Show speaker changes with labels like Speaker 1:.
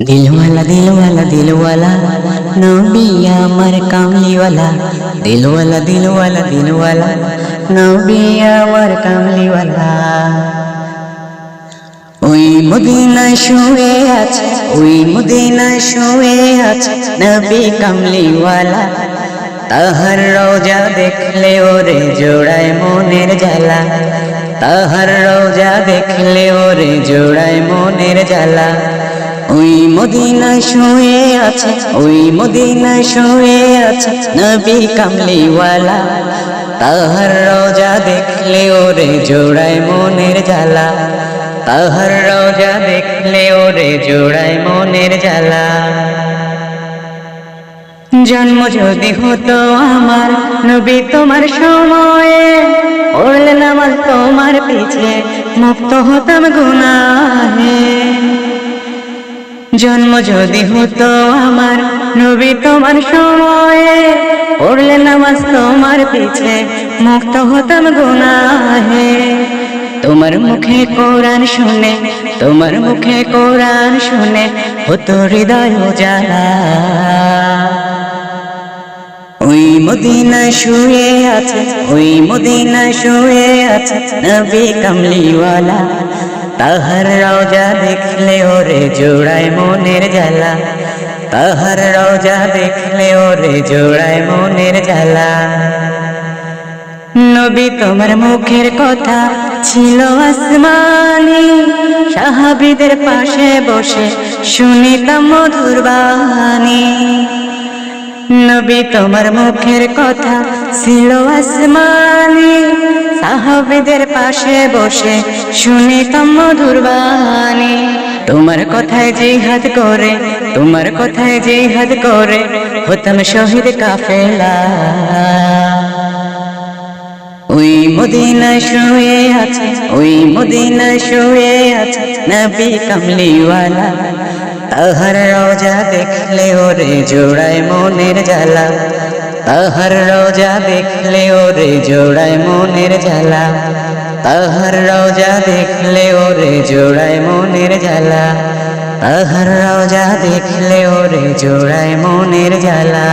Speaker 1: दिलवाला दिलवाला दिलवाला नबी আমার কামলিওয়ালা দিলওয়ালা দিলওয়ালা দিলওয়ালা নবী আমার কামলিওয়ালা ওই মদিনায় শুয়ে আছে ওই মদিনায় শুয়ে আছে নবী কামলিওয়ালা তাহার রওজা দেখলে ওরে জোড়ায় মনের জ্বালা তাহার রওজা দেখলে ওরে জোড়ায় মনের জ্বালা ওই মদিনায় শুয়ে আছে ওই মদিনায় শুয়ে আছে নবী কামলিওয়ালা তাহার রওজা দেখলে ওরে জোড়ায় মনের জ্বালা তাহার রওজা দেখলে ওরে জোড়ায় মনের জ্বালা জন্ম যদি হতো আমার নবী তোমার সময়ে পড়লে নামাজ তোমার পিছে মুক্ত হতাম গুনাহে জন্ম যদি হতো আমার নবী তোমার সময়ে পড়লে নামাজ তোমার পিছে মুক্ত হতাম গুনাহে তোমার মুখে কোরআন শুনে তোমার মুখে কোরআন শুনে হতো হৃদয় উজালা ওই মদিনায় শুয়ে আছে ওই মদিনায় শুয়ে আছে নবী কামলিওয়ালা তাহার রওজা দেখলে ওরে জোড়ায় মনের জ্বালা তাহার রওজা দেখলে ওরে জোড়ায় মনের জ্বালা নবী তোমার মুখের কথা ছিল আসমানি সাহাবীদের পাশে বসে শুনিতাম মধুর বাণী নবী তোমার মুখের কথা ছিল আসমানি সাহাবীদের পাশে বসে শুনিতাম মধুর বাণী তোমার কথায় জিহাদ করে তোমার কথায় জিহাদ করে হতাম শহীদ কাফেলা ওই মদিনায় শুয়ে আছে ওই মদিনায় শুয়ে আছে নবী কামলিওয়ালা তাহার রওজা দেখলে ওরে জোড়ায় মনের জ্বালা তাহার রওজা দেখলে ওরে জোড়ায় মনের জ্বালা তাহার রওজা দেখলে ওরে জোড়ায় মনের জ্বালা তাহার রওজা দেখলে ওরে জোড়ায় মনের জ্বালা।